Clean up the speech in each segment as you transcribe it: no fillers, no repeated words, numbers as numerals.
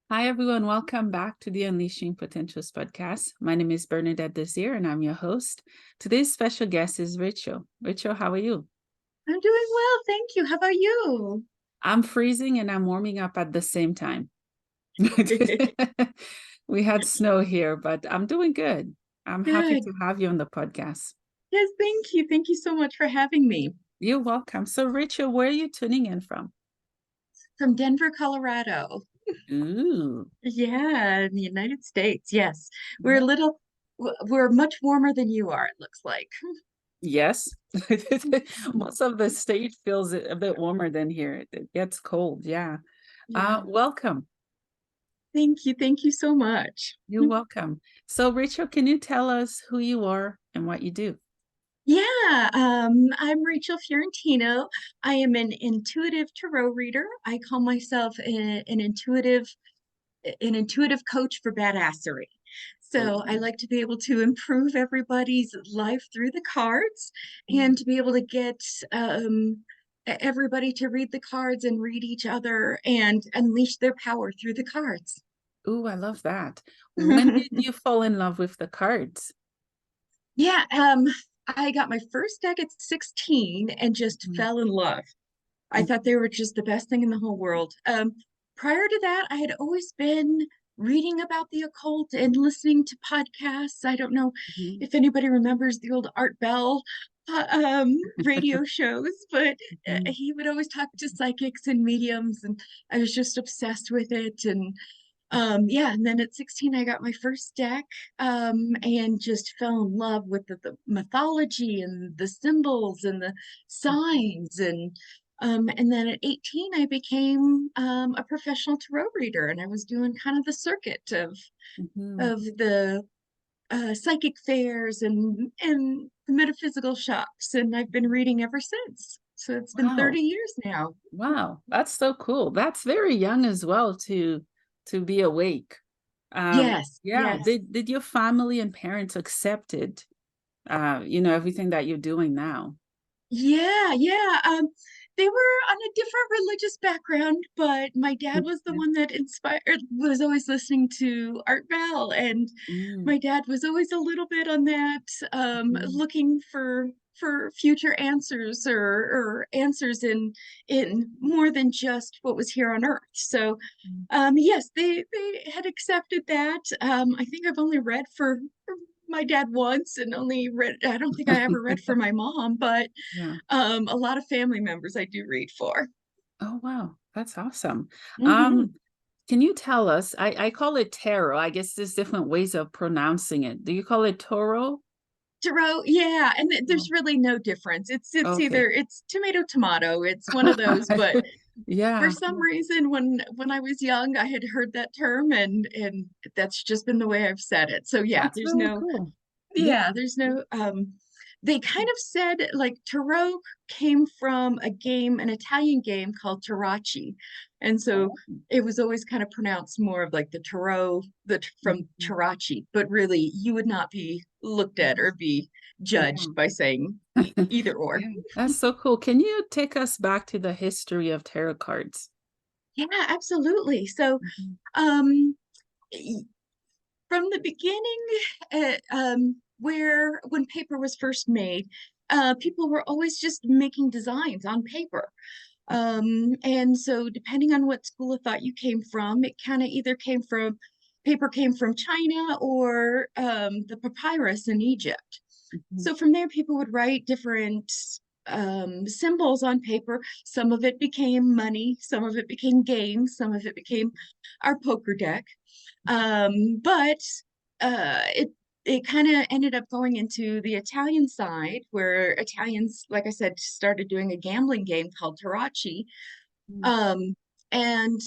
Hi, everyone. Welcome back to the Unleashing Potentials podcast. My name is Bernadette Desir, and I'm your host. Today's special guest is Rachel. Rachel, how are you? I'm doing well, thank you. How about you? I'm freezing and I'm warming up at the same time. We had snow here, but I'm doing good. I'm happy Good. to have you on the podcast. Yes, thank you. Thank you so much for having me. You're welcome. So, Rachel, where are you tuning in from? From Denver, Colorado. Ooh. Yeah, in the United States. Yes. We're much warmer than you are, it looks like. Yes. Most of the state feels a bit warmer than here. It gets cold. Yeah. Yeah. Welcome. Thank you. Thank you so much. You're welcome. So, Rachel, can you tell us who you are and what you do? Yeah, I'm Rachel Fiorentino. I am an intuitive tarot reader. I call myself an intuitive coach for badassery. So I Oh, like to be able to improve everybody's life through the cards and to be able to get everybody to read the cards and read each other and unleash their power through the cards. I love that. When did you fall in love with the cards? Yeah, I got my first deck at 16 and just Mhm. fell in love. I thought they were just the best thing in the whole world. Prior to that, I had always been reading about the occult and listening to podcasts. I don't know Mhm. if anybody remembers the old Art Bell radio shows, but Mhm. he would always talk to psychics and mediums, and I was just obsessed with it. And yeah, and then at 16, I got my first deck and just fell in love with the mythology and the symbols and the signs. And then at 18, I became a professional tarot reader, and I was doing kind of the circuit Mhm. of the psychic fairs and the metaphysical shops, and I've been reading ever since. So it's been Wow. 30 years now. Wow. That's so cool. That's very young as well to be awake. Yes, Yeah. yes. Did your family and parents accept it? Everything that you're doing now. Yeah, yeah. They were on a different religious background, but my dad was the Yeah. one that was always listening to Art Bell, and Mm. my dad was always a little bit on that, Mhm. looking for future answers or answers in more than just what was here on Earth. So, yes, they had accepted that. I think I've only read for my dad once and only read, I don't think I ever read for my mom, but Yeah. a lot of family members I do read for. Oh, wow. That's awesome. Hmm. Um, can you tell us? I call it tarot. I guess there's different ways of pronouncing it. Do you call it Toro? Tarot, yeah, and Oh, there's really no difference. It's okay. either it's tomato tomato. It's one of those, but for Yeah, some reason when I was young, I had heard that term and that's just been the way I've said it. So yeah, that's really cool. Yeah. there's no they kind of said like tarot came from an Italian game called Tarachi. And so Oh, it was always kind of pronounced more of like the tarot from mhm. Tarachi, but really you would not be looked at or be judged Yeah. by saying either or. Yeah, that's so cool. Can you take us back to the history of tarot cards? Yeah, absolutely. So Mhm. um from the beginning, where when paper was first made, people were always just making designs on paper. And so, depending on what school of thought you came from, it kind of either came from China or the papyrus in Egypt. Mhm. So, from there, people would write different symbols on paper. Some of it became money, some of it became games, some of it became our poker deck. But it kind of ended up going into the Italian side, where Italians, like I said, started doing a gambling game called Tarachi. Mhm. Um, and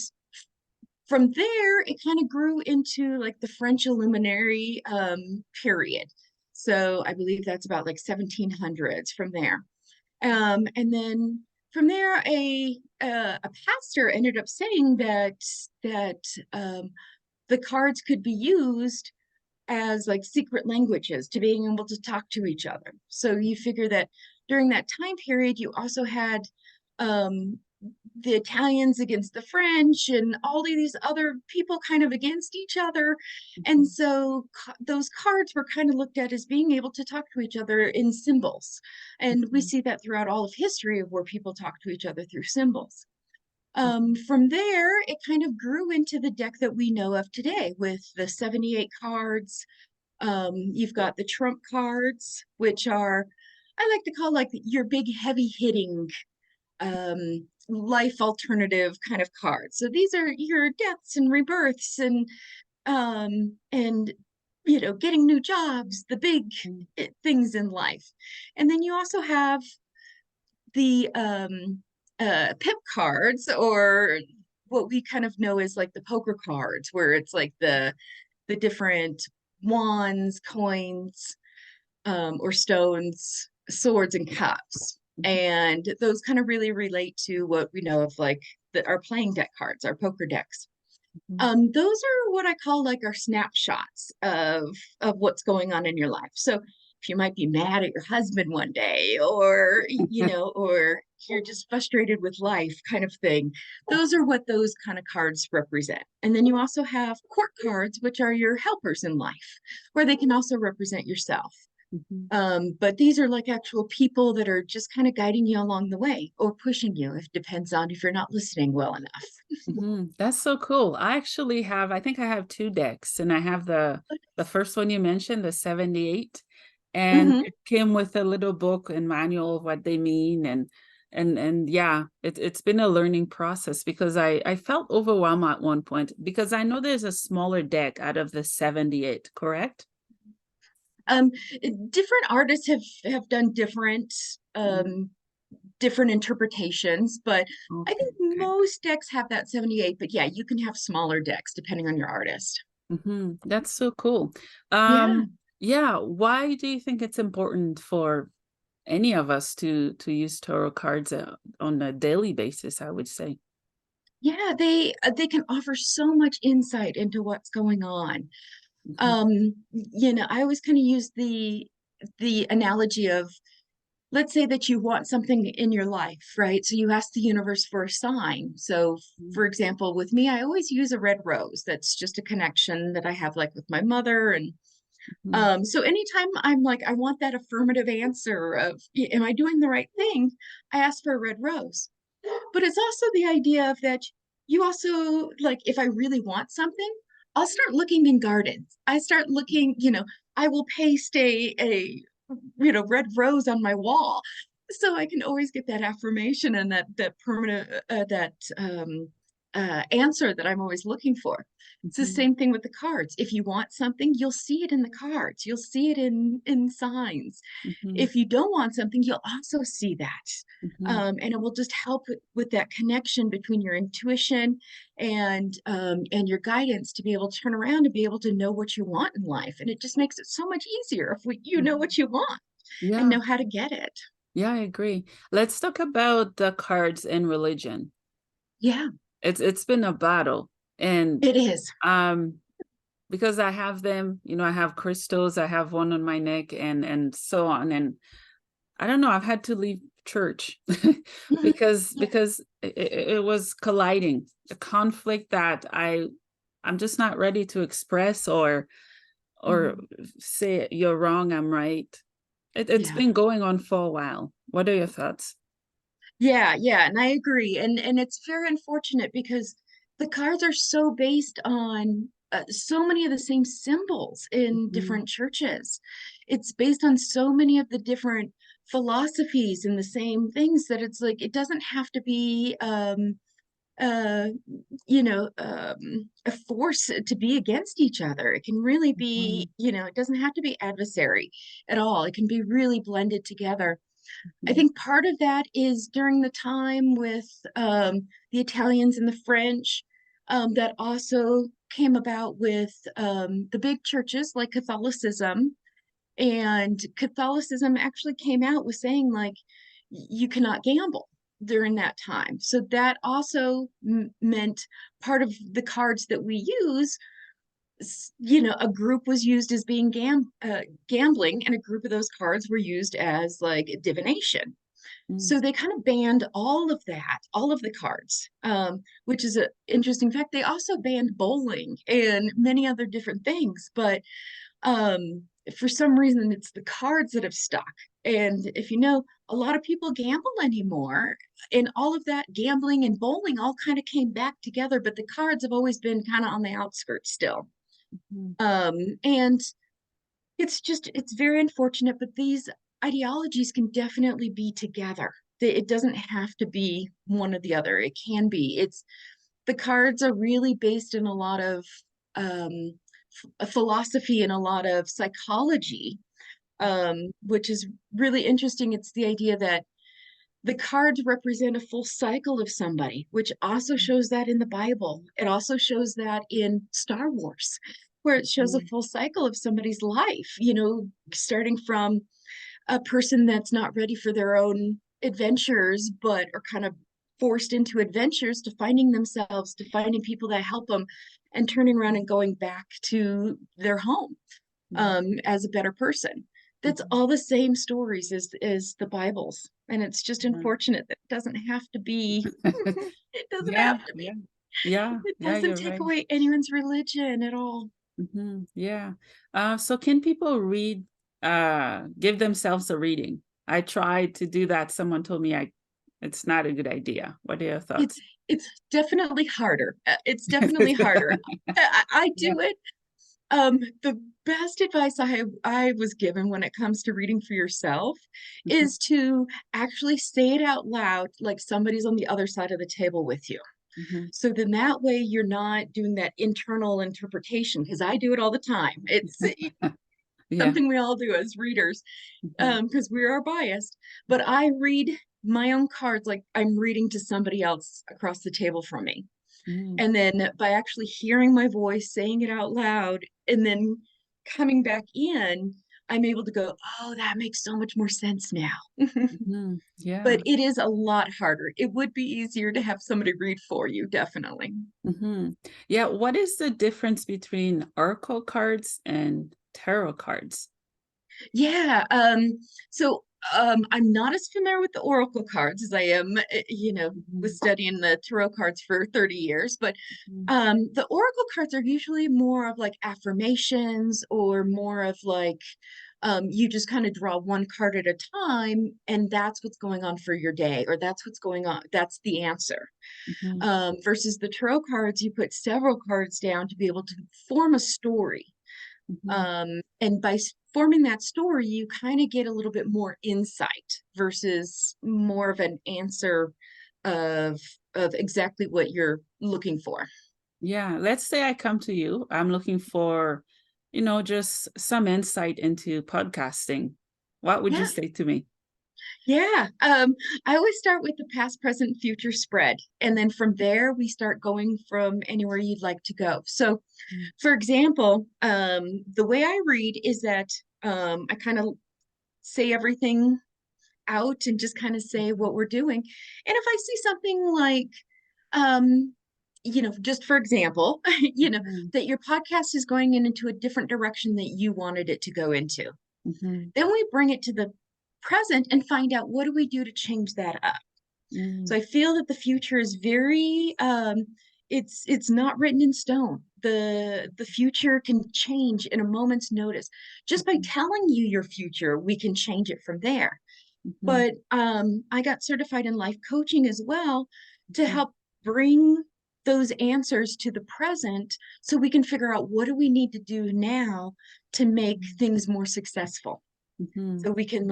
from there, it kind of grew into like the French Illuminary period. So I believe that's about like 1700s from there. And then from there, a pastor ended up saying that the cards could be used as like secret languages to being able to talk to each other. So you figure that during that time period, you also had the Italians against the French and all of these other people kind of against each other. And Mhm. so those cards were kind of looked at as being able to talk to each other in symbols. And we Mhm. see that throughout all of history of where people talk to each other through symbols. Mhm. From there, it kind of grew into the deck that we know of today with the 78 cards. You've got the trump cards, which are, I like to call like your big heavy hitting life alternative kind of cards. So these are your deaths and rebirths and getting new jobs, the big Mhm. things in life. And then you also have the pip cards, or what we kind of know as like the poker cards, where it's like the different wands, coins, or stones, swords, and cups. Mhm. And those kind of really relate to what we know of like our playing deck cards, our poker decks. Mhm. Those are what I call like our snapshots of what's going on in your life. So if you might be mad at your husband one day, or or you're just frustrated with life, kind of thing, those are what those kind of cards represent. And then you also have court cards, which are your helpers in life, where they can also represent yourself. Mhm. But these are like actual people that are just kind of guiding you along the way or pushing you. It depends on if you're not listening well enough. That's so cool. I actually have, I think I have two decks, and I have the first one you mentioned, the 78, and Mhm. it came with a little book and manual of what they mean, and yeah, it's been a learning process because I felt overwhelmed at one point because I know there's a smaller deck out of the 78, correct? Um, Different artists have done Mm. different interpretations, but I Okay, think okay. most decks have that 78. But yeah, you can have smaller decks depending on your artist. That's so cool. Yeah. Yeah, why do you think it's important for any of us to use tarot cards on a daily basis, I would say? Yeah, they can offer so much insight into what's going on. Mhm. I always kind of use the analogy of, let's say that you want something in your life, right? So you ask the universe for a sign. So, Mhm. for example, with me, I always use a red rose. That's just a connection that I have, like with my mother. And Mhm. so anytime I'm like, I want that affirmative answer of, am I doing the right thing? I ask for a red rose. But it's also the idea of that you also, like, if I really want something, I'll start looking in gardens. I start looking, I will paste a red rose on my wall so I can always get that affirmation and that permanent that answer that I'm always looking for. It's the Mhm. same thing with the cards. If you want something, you'll see it in the cards. You'll see it in signs. Mhm. If you don't want something, you'll also see that. Mhm. And it will just help with that connection between your intuition and your guidance to be able to turn around and be able to know what you want in life. And it just makes it so much easier if you know Mhm. what you want and Yeah, know how to get it. yeah, I agree. Let's talk about the cards and religion. Yeah, It's been a battle, and it is. um because I have them, I have crystals, I have one on my neck and so on, and I don't know, I've had to leave church Mhm. because it was colliding, a conflict that I'm just not ready to express or Mhm. say you're wrong, I'm right. It's Yeah. been going on for a while. What are your thoughts? Yeah, and I agree. And it's very unfortunate because the cards are so based on so many of the same symbols in Mhm. different churches. It's based on so many of the different philosophies and the same things that it's like it doesn't have to be uh a force to be against each other. It can really be, Mhm. it doesn't have to be adversary at all. It can be really blended together. I Mhm. think part of that is during the time with the Italians and the French, that also came about with the big churches like Catholicism. And Catholicism actually came out with saying, like, you cannot gamble during that time. So that also meant part of the cards that we use, a group was used as being gambling, and a group of those cards were used as like divination. Mm, So they kind of banned all of that, all of the cards, which is an interesting fact. They also banned bowling and many other different things, but um, for some reason, it's the cards that have stuck. And if you know, a lot of people gamble anymore, and all of that gambling and bowling all kind of came back together, but the cards have always been kind of on the outskirts still. mm, And it's very unfortunate, but these ideologies can definitely be together. It doesn't have to be one or the other. It can be. It's the cards are really based in a lot of um, a philosophy and a lot of psychology, which is really interesting. It's the idea that the cards represent a full cycle of somebody, which also shows that in the Bible. It also shows that in Star Wars, where it shows a mm, full cycle of somebody's life, starting from a person that's not ready for their own adventures, but are kind of forced into adventures to finding themselves, to finding people that help them, and turning around and going back to their home mm, as a better person. That's mhm. all the same stories as the Bibles. And it's just Mhm. unfortunate that it doesn't have to be, it doesn't Yeah, have to be. yeah, yeah, It yeah, doesn't you're take right. away anyone's religion at all. Yeah. So can people give themselves a reading? I tried to do that. Someone told me it's not a good idea. What are your It's thoughts? it's definitely harder. It's definitely harder. I Yeah. do it. The best advice I was given when it comes to reading for yourself Mhm, is to actually say it out loud, like somebody's on the other side of the table with you. mhm. So then that way you're not doing that internal interpretation, because I do it all the time. It's Yeah. something we all do as readers, Mhm, because we are biased. But I read my own cards like I'm reading to somebody else across the table from me. mm. And then by actually hearing my voice, saying it out loud, and then coming back in, I'm able to go, oh, that makes so much more sense now. Mhm. But Yeah. it is a lot harder. It would be easier to have somebody read for you, definitely. Hmm. Yeah. What is the difference between oracle cards and tarot cards? Yeah. I'm not as familiar with the oracle cards as I am, was Mhm, studying the tarot cards for 30 years. But mhm, the oracle cards are usually more of like affirmations, or more of like you just kind of draw one card at a time, and that's what's going on for your day, or that's what's going on. That's the answer. mhm, Versus the tarot cards, you put several cards down to be able to form a story. mhm. And by forming that story, you kind of get a little bit more insight versus more of an answer of of exactly what you're looking for. Yeah, let's say I come to you. I'm looking for, just some insight into podcasting. What would you Yeah, say to me? yeah. I always start with the past, present, future spread, and then from there we start going from anywhere you'd like to go. So, Mm, for example, the way I read is that I kind of say everything out and just kind of say what we're doing. And if I see something like, um, just for example, mhm, that your podcast is going into a different direction that you wanted it to go into, mhm, then we bring it to the present and find out what do we do to change that up. So mm, I feel that the future is very, it's not written in stone. The future can change in a moment's notice. Just by mhm, telling you your future, we can change it from there. mhm, But I got certified in life coaching as well to mhm, help bring those answers to the present, so we can figure out what do we need to do now to make mhm, things more successful. mhm, So we can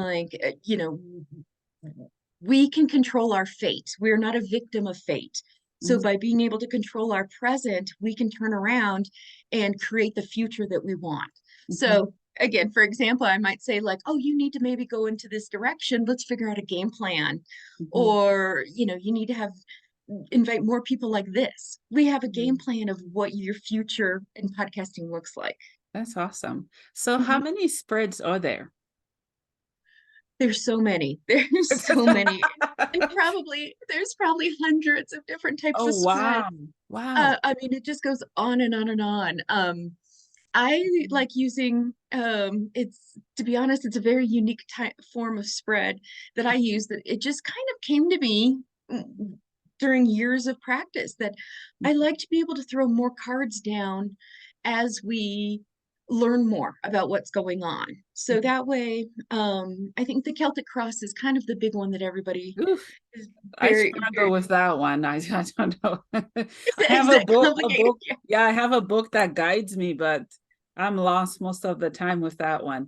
we can control our fate. We're not a victim of fate. So mhm, by being able to control our present, we can turn around and create the future that we want. mhm, So again, for example, I might say like, oh, you need to maybe go into this direction. Let's figure out a game plan. mhm, Or, you need to have invite more people like this. We have a game mhm. plan of what your future in podcasting looks like. That's awesome. So how Mhm. many spreads are there? There's so many. There's so many. And there's probably hundreds of different types Oh, of spreads. wow. Wow. I mean, it just goes on and on and on. I like using it's, to be honest, it's a very unique type form of spread that I use, that it just kind of came to me during years of practice, that I like to be able to throw more cards down as we learn more about what's going on. So that way, I think the Celtic cross is kind of the big one that everybody Oof, is I very, struggle very, with that one. I don't know. I have is a that book, complicated? Yeah. yeah, I have a book that guides me, but I'm lost most of the time with that one.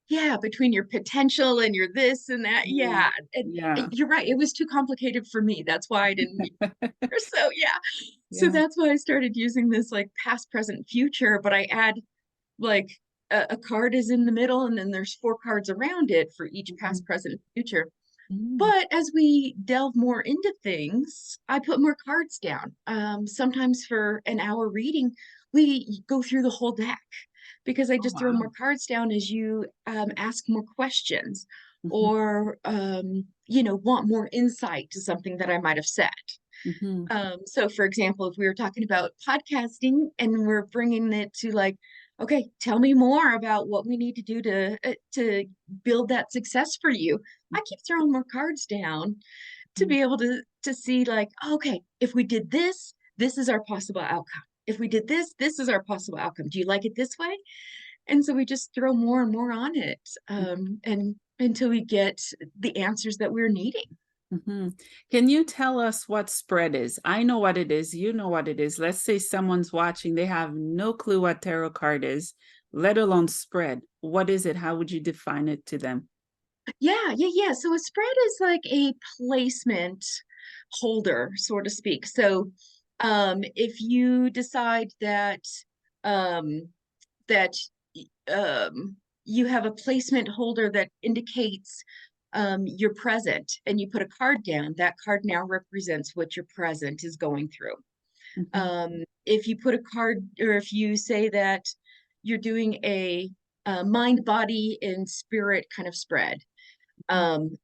Yeah, between your potential and your this and that. Mm, Yeah. And yeah. you're right. It was too complicated for me. That's why I didn't use it. So yeah. So Yeah. that's why I started using this like past, present, future, but I add like a card is in the middle and then there's four cards around it for each Mhm. past, present, future. Mm. But as we delve more into things, I put more cards down. Sometimes for an hour reading, we go through the whole deck because I Oh, just throw more wow. cards down as you ask more questions Mhm, or, want more insight to something that I might have said. mhm, So, for example, if we were talking about podcasting and we're bringing it to like, okay, tell me more about what we need to do to build that success for you. I keep throwing more cards down to mhm, be able to see like, okay, if we did this, this is our possible outcome. If we did this, this is our possible outcome. Do you like it this way? And so we just throw more and more on it, and until we get the answers that we're needing. mhm. Can you tell us what spread is? I know what it is. You know what it is. Let's say someone's watching, they have no clue what tarot card is, let alone spread. What is it? How would you define it to them? Yeah, yeah, yeah. So a spread is like a placement holder, so to speak. So if you decide um, that you have a placement holder that indicates your present, and you put a card down, that card now represents what your present is going through. Mhm, If you put a card, or if you say that you're doing a mind, body, and spirit kind of spread, mhm, um,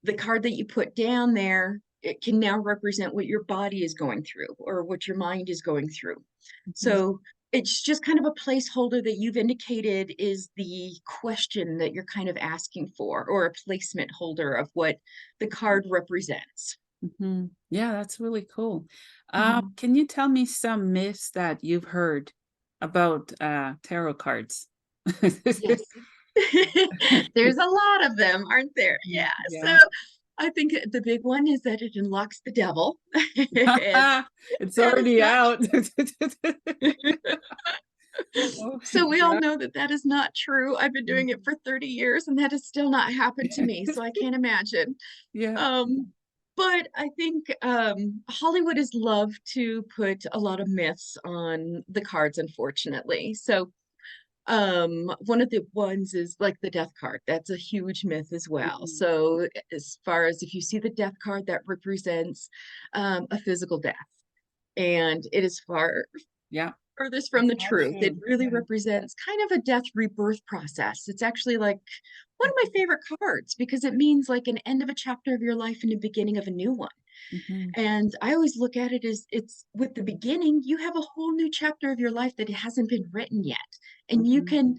the card that you put down there, it can now represent what your body is going through or what your mind is going through. mhm, So it's just kind of a placeholder that you've indicated is the question that you're kind of asking for, or a placement holder of what the card represents. mhm. Yeah, that's really cool. Mhm. Can you tell me some myths that you've heard about tarot cards? Yes. There's a lot of them, aren't there? Yeah. So Yeah. I think the big one is that it unlocks the devil. And It's that is already not out. true. Oh, So we all yeah. know that that is not true. I've been doing it Mhm. for 30 years and that has still not happened to me. So I can't imagine. Yeah. Um, but I think Hollywood has loved to put a lot of myths on the cards, unfortunately. So one of the ones is like the death card. That's a huge myth as well. Mhm. So as far as if you see the death card, that represents a physical death. And it is Yeah, furthest from that's the all truth. It true. really Yeah. represents kind of a death rebirth process. It's actually like one of my favorite cards because it means like an end of a chapter of your life and a beginning of a new one. Mhm, And I always look at it as it's with the beginning, you have a whole new chapter of your life that hasn't been written yet. And you mhm, can,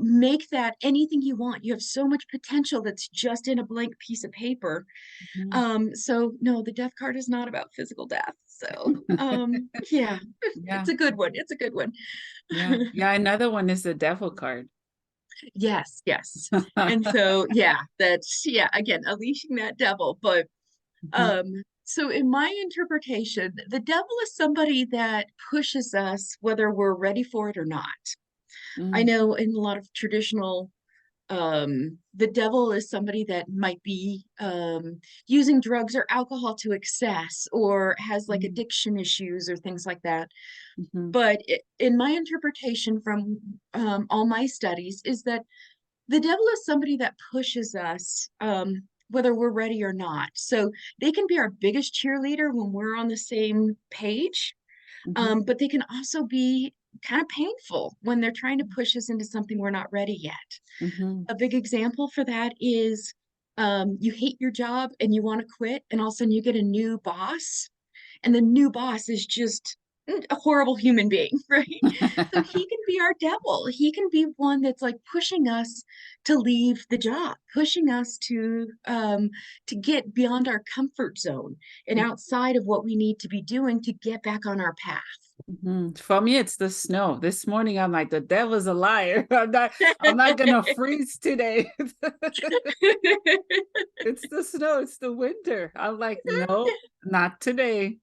make that anything you want. You have so much potential that's just in a blank piece of paper. mhm. So no, the death card is not about physical death. So yeah, Yeah, it's a good one. It's a good one. yeah, yeah, another one is the devil card. Yes, yes. And so yeah, that's yeah, again, unleashing that devil. But Mhm, so in my interpretation, the devil is somebody that pushes us whether we're ready for it or not. I mm, know in a lot of traditional the devil is somebody that might be using drugs or alcohol to excess or has like mm, addiction issues or things like that. mhm, But in my interpretation from all my studies is that the devil is somebody that pushes us whether we're ready or not. So they can be our biggest cheerleader when we're on the same page, mhm, but they can also be kind of painful when they're trying to push us into something we're not ready yet. mhm, A big example for that is you hate your job and you want to quit, and all of a sudden you get a new boss, and the new boss is just a horrible human being, right? So he can be our devil. He can be one that's like pushing us to leave the job, pushing us to get beyond our comfort zone and outside of what we need to be doing to get back on our path. For me, it's the snow. This morning, I'm like, the devil's a liar. I'm not gonna freeze today. It's the snow, it's the winter. I'm like, no, not today.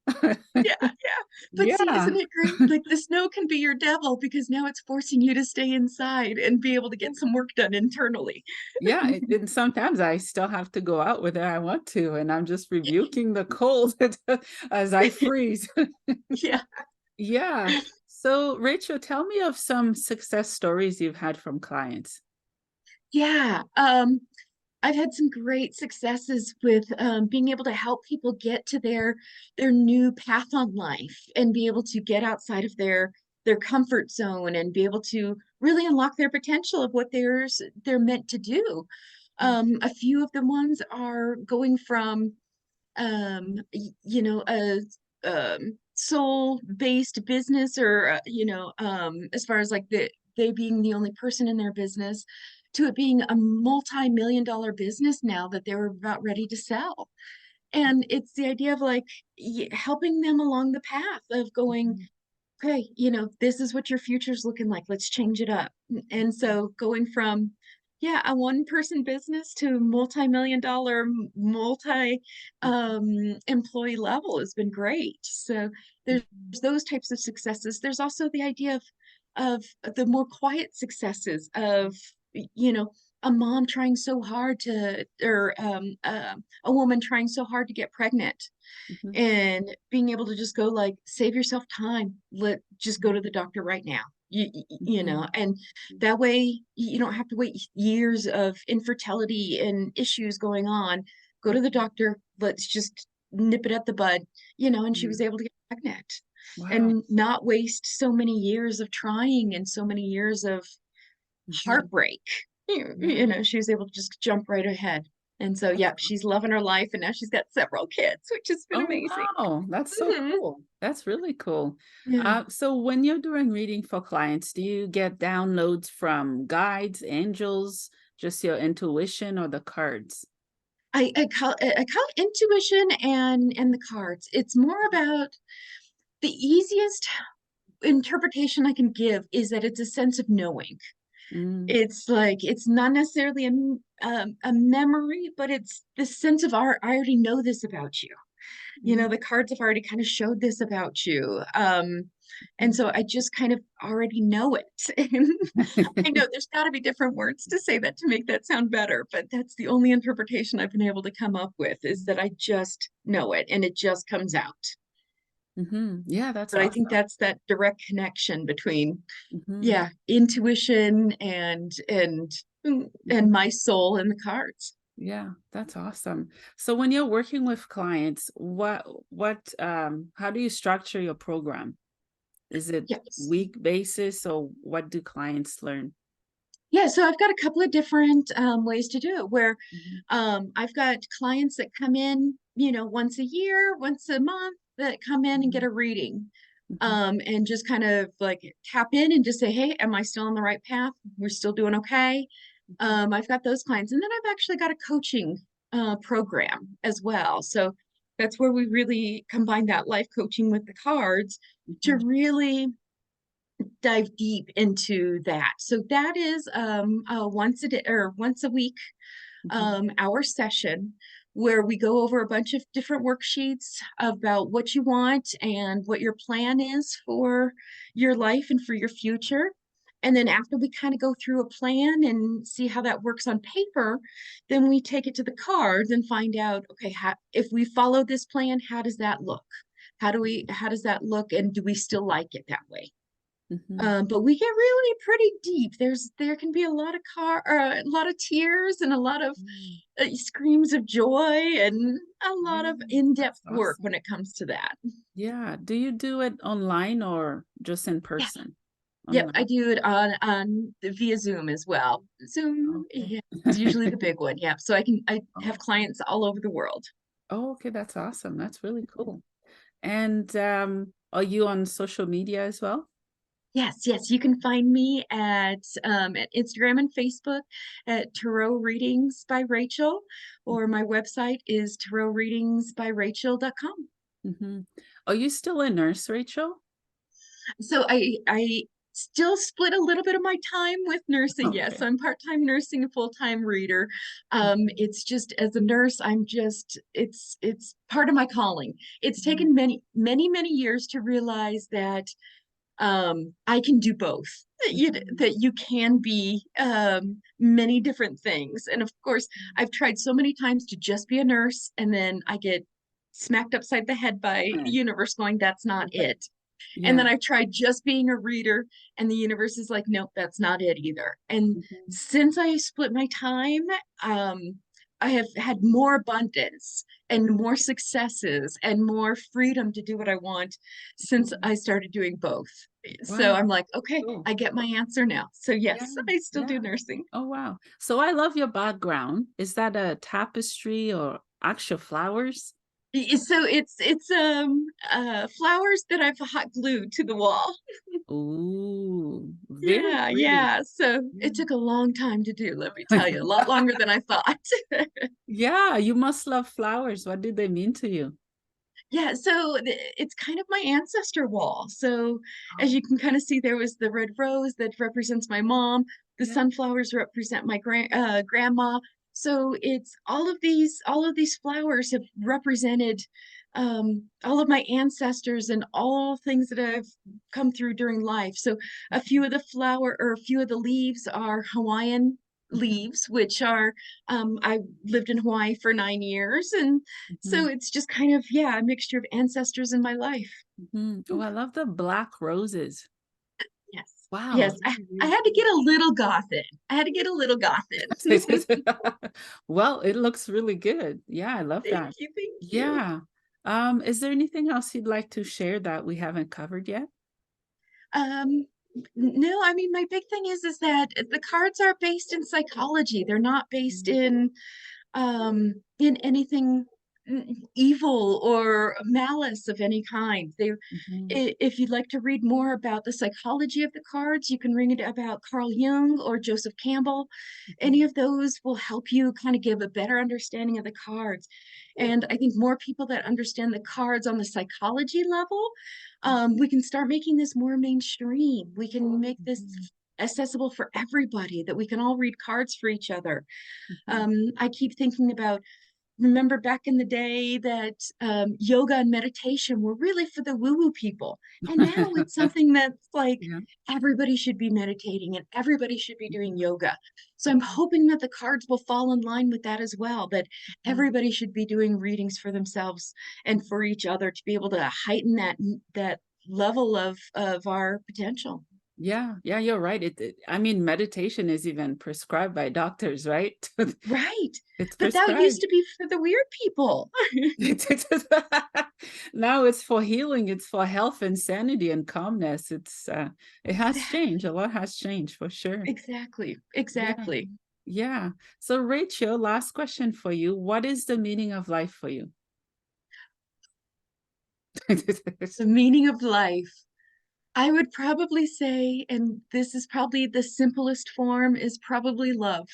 Yeah, yeah. But see, Yeah. isn't it great? Like the snow can be your devil because now it's forcing you to stay inside and be able to get some work done internally. Yeah, and sometimes I still have to go out whether I want to, and I'm just rebuking the cold as I freeze. Yeah. Yeah. So, Rachel, tell me of some success stories you've had from clients. Yeah. I've had some great successes with being able to help people get to their new path on life and be able to get outside of their comfort zone and be able to really unlock their potential of what they're meant to do. A few of the ones are going from a soul-based business or as far as like they being the only person in their business to it being a multi-million dollar business now that they were about ready to sell. And it's the idea of like helping them along the path of going, Mhm. okay, this is what your future's looking like. Let's change it up. And so going from, yeah, a one person business to multi-million dollar, multi employee level has been great. So there's Mhm. those types of successes. There's also the idea of the more quiet successes of, you know, a mom trying so hard to, or a woman trying so hard to get pregnant Mhm. and being able to just go like save yourself time, let just go to the doctor right now, Mhm. and that way you don't have to wait years of infertility and issues going on. Go to the doctor, let's just nip it at the bud, and she was Mhm. able to get pregnant Wow. and not waste so many years of trying and so many years of Mhm. heartbreak. Yeah. She was able to just jump right ahead. And so, That's yeah, she's loving her life, and now she's got several kids, which has been Oh, amazing. wow. That's so Mhm. cool. That's really cool. Yeah. So when you're doing reading for clients, do you get downloads from guides, angels, just your intuition, or the cards? I call it intuition and the cards. It's more about the easiest interpretation I can give is that it's a sense of knowing. Mm, It's like it's not necessarily a memory, but it's the sense of art. I already know this about you. mhm, The cards have already kind of showed this about you. And mhm. so I just kind of already know it. And I know there's got to be different words to say that to make that sound better, but that's the only interpretation I've been able to come up with is that I just know it and it just comes out. Yeah, that's But I think awesome. that's that direct connection between, Mhm, yeah, intuition and mhm. my soul and the cards. Yeah, that's awesome. So when you're working with clients, how do you structure your program? Is it Yes. week basis, or what do clients learn? Yeah, so I've got a couple of different ways to do it where Mhm, I've got clients that come in, once a year, once a month that come in and get mhm, a reading. mhm, And just kind of like tap in and just say, hey, am I still on the right path? We're still doing okay. mhm, I've got those clients. And then I've actually got a coaching program as well. So that's where we really combine that life coaching with the cards to mhm, really dive deep into that. So that is once a day or once a week mhm, our session where we go over a bunch of different worksheets about what you want and what your plan is for your life and for your future. And then after we kind of go through a plan and see how that works on paper, then we take it to the cards and find out, okay, if we follow this plan, how does that look? How does that look? And do we still like it that way? mhm. But we get really pretty deep. There can be a lot of a lot of tears and a lot of Mm, screams of joy and a yeah, lot of in-depth that's work awesome. when it comes to that. Yeah. Do you do it online or just in Yeah. person? Yep, I Online. do it on via Zoom as well. Zoom, Okay. yeah, it's usually the big one. Yeah, so I have Okay. clients all over the world. Oh, okay, that's awesome. That's really cool. And Are you on social media as well? Yes, yes, you can find me at Instagram and Facebook at Tarot Readings by Rachel, or my website is tarotreadingsbyrachel.com. Mm-hmm. Are you still a nurse, Rachel? So I still split a little bit of my time with nursing. Yes, Okay. so I'm part-time nursing, a full-time reader. Mhm. It's just as a nurse, it's part of my calling. It's Mhm. taken many years to realize that I can do both. Mhm. That you can be many different things. And of course, I've tried so many times to just be a nurse, and then I get smacked upside the head by the Right. universe going, that's not it. And Yeah. then I've tried just being a reader, and the universe is like, nope, that's not it either. And Mhm. since I split my time, um, I have had more abundance and more successes and more freedom to do what I want since Mhm. I started doing both. So Wow. I'm like, okay, Cool. I get my answer now. So Yeah. yes, I still do Yeah. nursing. Oh, wow. So I love your background. Is that a tapestry or actual flowers? So it's flowers that I've hot glued to the wall. Ooh, very Yeah, pretty. yeah. So Yeah. it took a long time to do, let me tell you, a lot longer than I thought. Yeah, you must love flowers. What did they mean to you? Yeah, so it's kind of my ancestor wall. So as Oh, you can kind of see, there was the red rose that represents my mom. The yeah. sunflowers represent my grandma. So it's all of these flowers have represented all of my ancestors and all things that I've come through during life. So a few of the flower or a few of the leaves are Hawaiian Mhm. leaves, which are I lived in Hawaii for 9 years, and so Mhm. it's just kind of, yeah, a mixture of ancestors in my life. Mhm. Oh, I love the black roses. Yes. Wow, Yes. very, I very had to pretty. get a little goth in. I had to get a little goth in. Well, it looks really good. Yeah, I love Thank that. you. Thank you. Yeah. Is there anything else you'd like to share that we haven't covered yet? Um, no, I mean, my big thing is that the cards are based in psychology. They're not based Mhm. in anything evil or malice of any kind. Mhm. If you'd like to read more about the psychology of the cards, you can read about Carl Jung or Joseph Campbell. Any Mhm. of those will help you kind of give a better understanding of the cards. And I think more people that understand the cards on the psychology level, we can start making this more mainstream. We can make this Mhm. accessible for everybody, that we can all read cards for each other. Mhm. I keep thinking about, remember back in the day that yoga and meditation were really for the woo-woo people. And now it's something that's like Yeah. everybody should be meditating and everybody should be doing Mhm. yoga. So I'm hoping that the cards will fall in line with that as well, that Mhm. everybody should be doing readings for themselves and for each other to be able to heighten that level of our potential. Yeah, yeah, you're right. I mean, meditation is even prescribed by doctors, right? Right. It's But that used prescribed. to be for the weird people. Now it's for healing, it's for health and sanity and calmness. It has changed. Exactly. A lot has changed for sure. Exactly. Yeah. Exactly. Yeah. So Rachel, last question for you. What is the meaning of life for you? The meaning of life. I would probably say, and this is probably the simplest form, is probably love.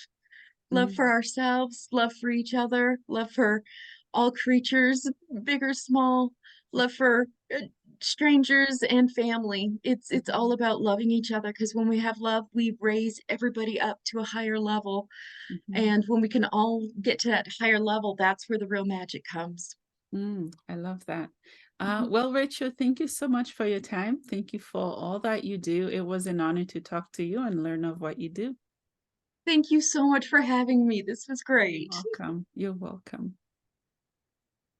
Love for Mm, ourselves, love for each other, love for all creatures, big or small, love for strangers and family. It's all mhm, about loving each other, because when we have love, we raise everybody up to a higher level. mhm. And when we can all get to that higher level, that's where the real magic comes. I love that. Mhm. Well, Rachel, thank you so much for your time. Thank you for all that you do. It was an honor to talk to you and learn of what you do. Thank you so much for having me. This was great. Welcome. You're welcome.